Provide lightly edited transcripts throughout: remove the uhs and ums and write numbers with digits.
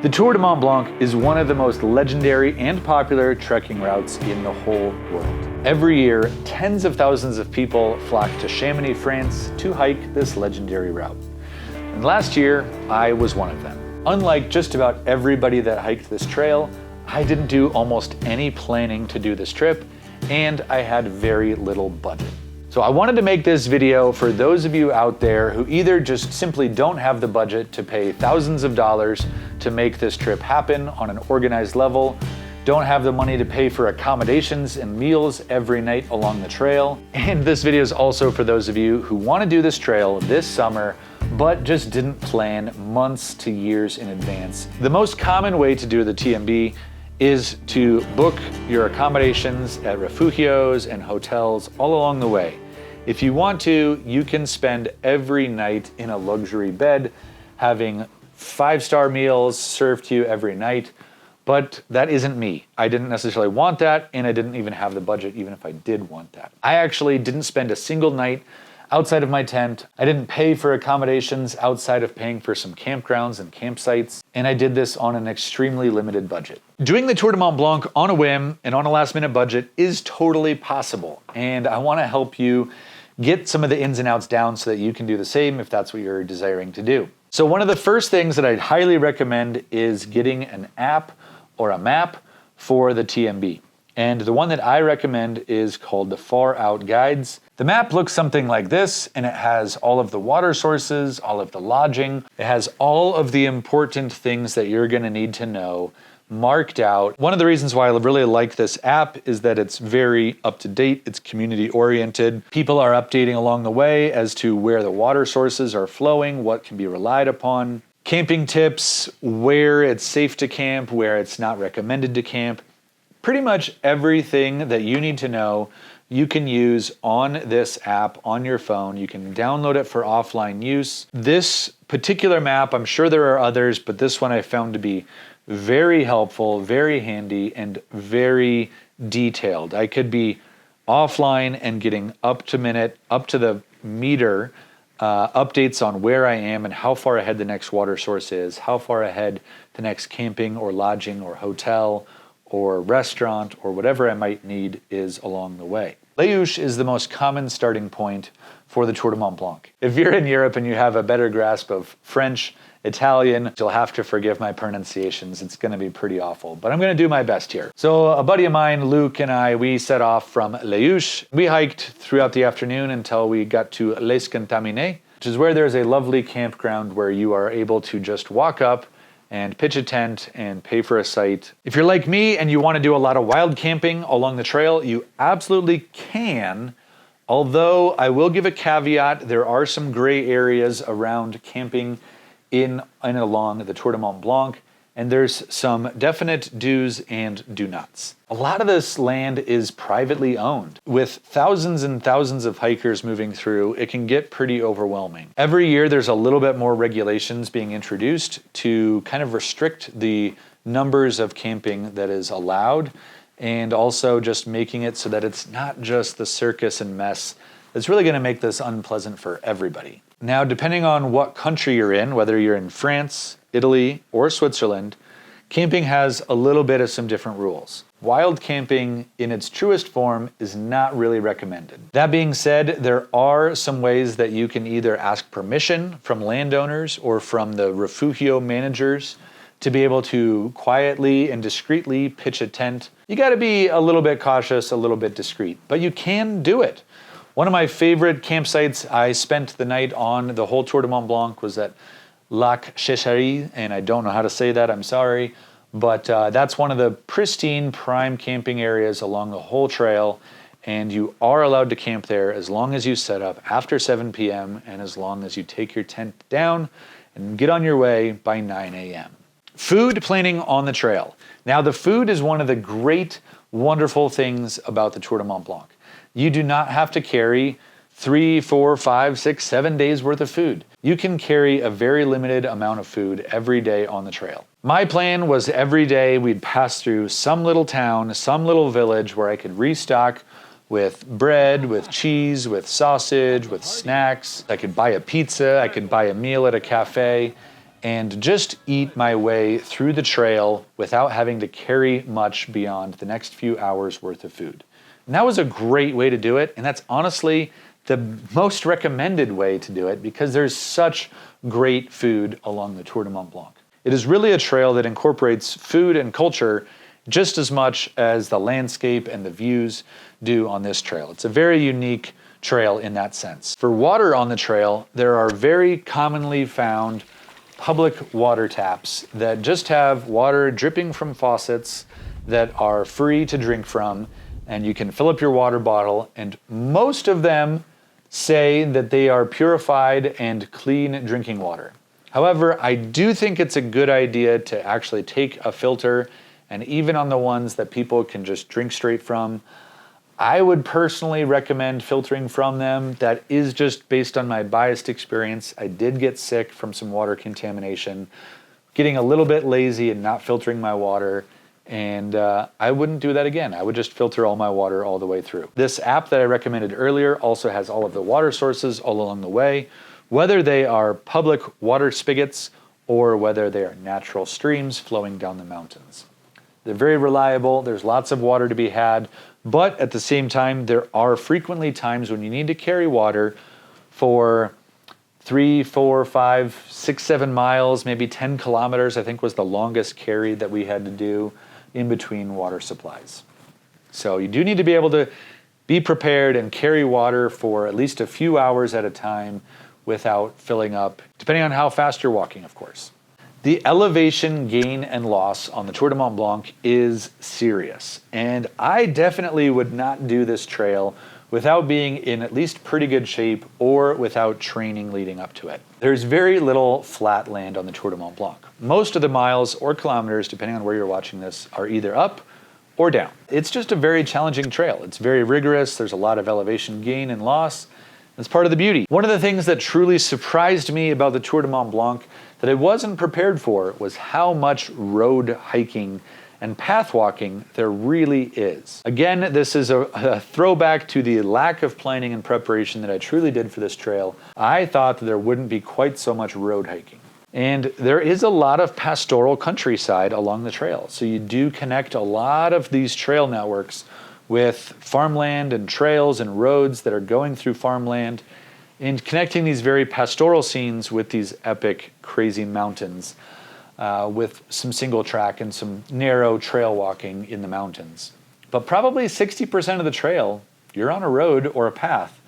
The Tour du Mont Blanc is one of the most legendary and popular trekking routes in the whole world. Every year, tens of thousands of people flock to Chamonix, France to hike this legendary route. And last year, I was one of them. Unlike just about everybody that hiked this trail, I didn't do almost any planning to do this trip, and I had very little budget. So I wanted to make this video for those of you out there who either just simply don't have the budget to pay thousands of dollars to make this trip happen on an organized level, don't have the money to pay for accommodations and meals every night along the trail. And this video is also for those of you who want to do this trail this summer, but just didn't plan months to years in advance. The most common way to do the TMB is to book your accommodations at refugios and hotels all along the way. If you want to, you can spend every night in a luxury bed, having 5-star meals served to you every night, but that isn't me. I didn't necessarily want that, and I didn't even have the budget even if I did want that. I actually didn't spend a single night outside of my tent. I didn't pay for accommodations outside of paying for some campgrounds and campsites, and I did this on an extremely limited budget. Doing the Tour du Mont Blanc on a whim and on a last-minute budget is totally possible, and I want to help you get some of the ins and outs down so that you can do the same if that's what you're desiring to do. So one of the first things that I'd highly recommend is getting an app or a map for the TMB. And the one that I recommend is called the Far Out Guides. The map looks something like this, and it has all of the water sources, all of the lodging. It has all of the important things that you're gonna need to know marked out. One of the reasons why I really like this app is that it's very up to date, it's community oriented. People are updating along the way as to where the water sources are flowing, what can be relied upon, camping tips, where it's safe to camp, where it's not recommended to camp. Pretty much everything that you need to know you can use on this app on your phone. You can download it for offline use. This particular map, I'm sure there are others, but this one I found to be very helpful, very handy, and very detailed. I could be offline and getting up to minute, up to the meter updates on where I am and how far ahead the next water source is, how far ahead the next camping or lodging or hotel or restaurant or whatever I might need is along the way. Leuch is the most common starting point for the Tour du Mont Blanc. If you're in Europe and you have a better grasp of French, Italian, you'll have to forgive my pronunciations. It's gonna be pretty awful, but I'm gonna do my best here. So a buddy of mine, Luke, and I, we set off from Leuch. We hiked throughout the afternoon until we got to Les Contaminés, which is where there's a lovely campground where you are able to just walk up and pitch a tent and pay for a site. If you're like me and you wanna do a lot of wild camping along the trail, you absolutely can. Although I will give a caveat, there are some gray areas around camping in and along the Tour du Mont Blanc, and there's some definite do's and do nots. A lot of this land is privately owned. With thousands and thousands of hikers moving through, it can get pretty overwhelming. Every year there's a little bit more regulations being introduced to kind of restrict the numbers of camping that is allowed, and also just making it so that it's not just the circus and mess that's really gonna make this unpleasant for everybody. Now, depending on what country you're in, whether you're in France, Italy, or Switzerland, camping has a little bit of some different rules. Wild camping in its truest form is not really recommended. That being said, there are some ways that you can either ask permission from landowners or from the refugio managers to be able to quietly and discreetly pitch a tent. You gotta be a little bit cautious, a little bit discreet, but you can do it. One of my favorite campsites I spent the night on the whole Tour du Mont Blanc was at Lac Checherie, and I don't know how to say that, I'm sorry, but that's one of the pristine prime camping areas along the whole trail, and you are allowed to camp there as long as you set up after 7 p.m. and as long as you take your tent down and get on your way by 9 a.m. Food planning on the trail. Now, the food is one of the great, wonderful things about the Tour du Mont Blanc. You do not have to carry 3, 4, 5, 6, 7 days worth of food. You can carry a very limited amount of food every day on the trail. My plan was every day we'd pass through some little town, some little village where I could restock with bread, with cheese, with sausage, with snacks. I could buy a pizza, I could buy a meal at a cafe, and just eat my way through the trail without having to carry much beyond the next few hours worth of food. And that was a great way to do it, and that's honestly the most recommended way to do it because there's such great food along the Tour du Mont Blanc. It is really a trail that incorporates food and culture just as much as the landscape and the views do on this trail. It's a very unique trail in that sense. For water on the trail, there are very commonly found public water taps that just have water dripping from faucets that are free to drink from, and you can fill up your water bottle, and most of them say that they are purified and clean drinking water. However, I do think it's a good idea to actually take a filter, and even on the ones that people can just drink straight from, I would personally recommend filtering from them. That is just based on my biased experience. I did get sick from some water contamination, getting a little bit lazy and not filtering my water, and I wouldn't do that again. I would just filter all my water all the way through. This app that I recommended earlier also has all of the water sources all along the way, whether they are public water spigots or whether they are natural streams flowing down the mountains. They're very reliable, there's lots of water to be had, but at the same time, there are frequently times when you need to carry water for 3, 4, 5, 6, 7 miles, maybe 10 kilometers, I think was the longest carry that we had to do in between water supplies. So you do need to be able to be prepared and carry water for at least a few hours at a time without filling up, depending on how fast you're walking, of course. The elevation gain and loss on the Tour du Mont Blanc is serious, and I definitely would not do this trail without being in at least pretty good shape or without training leading up to it. There's very little flat land on the Tour du Mont Blanc. Most of the miles or kilometers, depending on where you're watching this, are either up or down. It's just a very challenging trail. It's very rigorous. There's a lot of elevation gain and loss. That's part of the beauty. One of the things that truly surprised me about the Tour du Mont Blanc that I wasn't prepared for was how much road hiking and path walking there really is. Again, this is a throwback to the lack of planning and preparation that I truly did for this trail. I thought that there wouldn't be quite so much road hiking. And there is a lot of pastoral countryside along the trail. So you do connect a lot of these trail networks with farmland and trails and roads that are going through farmland, and connecting these very pastoral scenes with these epic, crazy mountains with some single track and some narrow trail walking in the mountains. But probably 60% of the trail, you're on a road or a path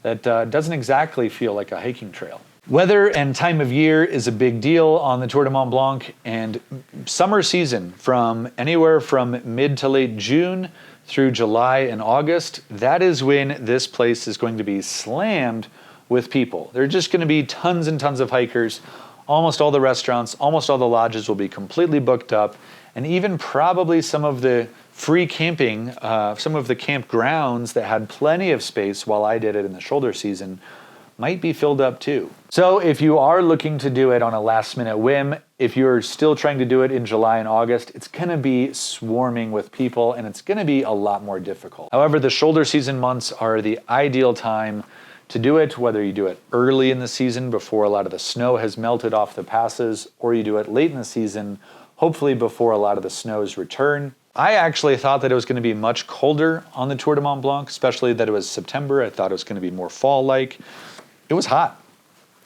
that doesn't exactly feel like a hiking trail. Weather and time of year is a big deal on the Tour du Mont Blanc, and summer season from anywhere from mid to late June through July and August, that is when this place is going to be slammed with people. There are just going to be tons and tons of hikers. Almost all the restaurants, almost all the lodges will be completely booked up, and even probably some of the free camping, some of the campgrounds that had plenty of space while I did it in the shoulder season might be filled up too. So if you are looking to do it on a last minute whim, if you're still trying to do it in July and August, it's gonna be swarming with people and it's gonna be a lot more difficult. However, the shoulder season months are the ideal time to do it, whether you do it early in the season before a lot of the snow has melted off the passes, or you do it late in the season, hopefully before a lot of the snows return. I actually thought that it was gonna be much colder on the Tour du Mont Blanc, especially that it was September. I thought it was gonna be more fall-like. It was hot.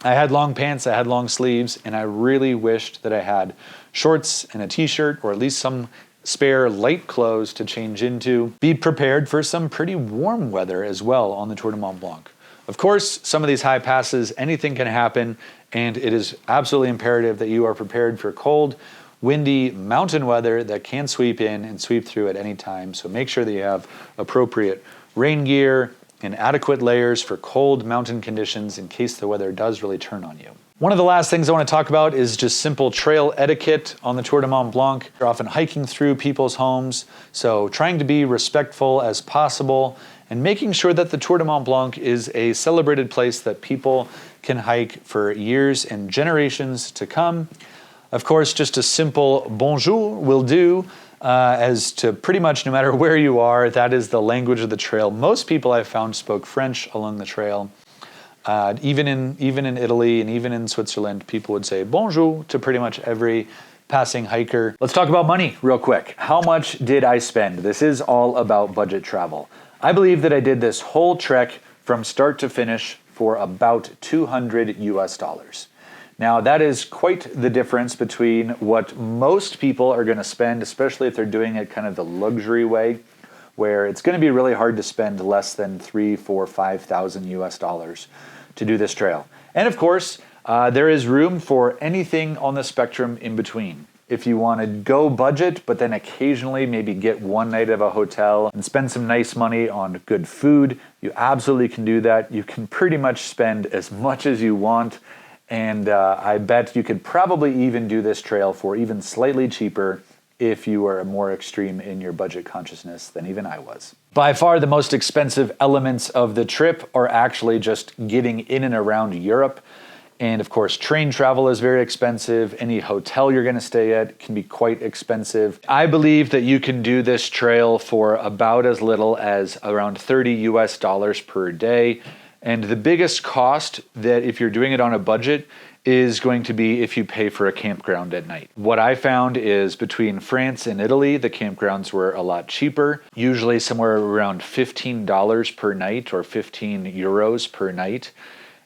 I had long pants, I had long sleeves, and I really wished that I had shorts and a t-shirt, or at least some spare light clothes to change into. Be prepared for some pretty warm weather as well on the Tour du Mont Blanc. Of course, some of these high passes, anything can happen, and it is absolutely imperative that you are prepared for cold, windy mountain weather that can sweep in and sweep through at any time. So make sure that you have appropriate rain gear and adequate layers for cold mountain conditions in case the weather does really turn on you. One of the last things I want to talk about is just simple trail etiquette on the Tour du Mont Blanc. You're often hiking through people's homes, so trying to be respectful as possible and making sure that the Tour du Mont Blanc is a celebrated place that people can hike for years and generations to come. Of course, just a simple bonjour will do, as to pretty much no matter where you are, that is the language of the trail. Most people I've found spoke French along the trail. Even in Italy and even in Switzerland, people would say bonjour to pretty much every passing hiker. Let's talk about money real quick. How much did I spend? This is all about budget travel. I believe that I did this whole trek from start to finish for about $200 US. Now that is quite the difference between what most people are going to spend, especially if they're doing it kind of the luxury way, where it's going to be really hard to spend less than $3,000, $4,000, $5,000 US to do this trail. And of course, there is room for anything on the spectrum in between. If you want to go budget, but then occasionally maybe get one night of a hotel and spend some nice money on good food, you absolutely can do that. You can pretty much spend as much as you want. And I bet you could probably even do this trail for even slightly cheaper if you are more extreme in your budget consciousness than even I was. By far the most expensive elements of the trip are actually just getting in and around Europe. And of course, train travel is very expensive. Any hotel you're gonna stay at can be quite expensive. I believe that you can do this trail for about as little as around $30 US per day. And the biggest cost that if you're doing it on a budget is going to be if you pay for a campground at night. What I found is between France and Italy, the campgrounds were a lot cheaper, usually somewhere around $15 per night or 15 euros per night.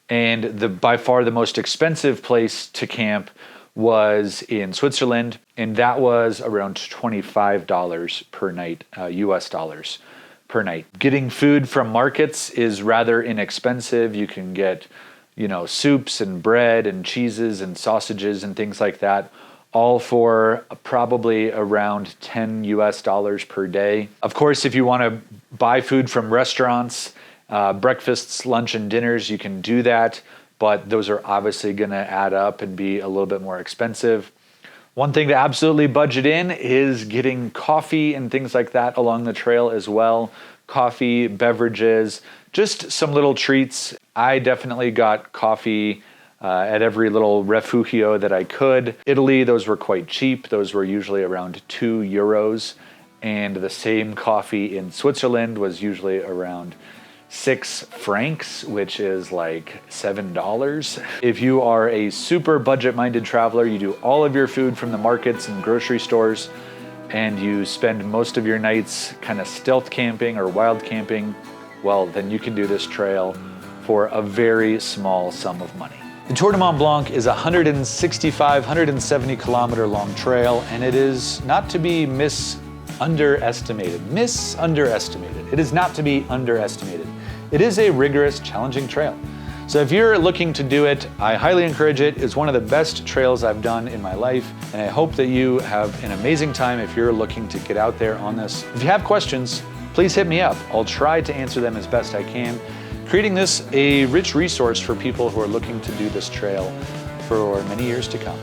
And by far the most expensive place to camp was in Switzerland, and that was around $25 per night, US dollars per night. Getting food from markets is rather inexpensive. You can get soups and bread and cheeses and sausages and things like that, all for probably around $10 US per day. Of course, if you want to buy food from restaurants, breakfasts, lunch, and dinners, you can do that, but those are obviously going to add up and be a little bit more expensive. One thing to absolutely budget in is getting coffee and things like that along the trail as well. Coffee, beverages, just some little treats. I definitely got coffee at every little refugio that I could. Italy, those were quite cheap. Those were usually around 2 euros. And the same coffee in Switzerland was usually around 6 francs, which is like $7. If you are a super budget-minded traveler, you do all of your food from the markets and grocery stores, and you spend most of your nights kind of stealth camping or wild camping, well, then you can do this trail for a very small sum of money. The Tour du Mont Blanc is a 165, 170 kilometer long trail, and it is not to be underestimated. It is not to be underestimated. It is a rigorous, challenging trail. So if you're looking to do it, I highly encourage it. It's one of the best trails I've done in my life, and I hope that you have an amazing time if you're looking to get out there on this. If you have questions, please hit me up. I'll try to answer them as best I can, creating this a rich resource for people who are looking to do this trail for many years to come.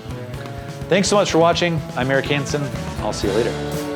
Thanks so much for watching. I'm Eric Hansen. I'll see you later.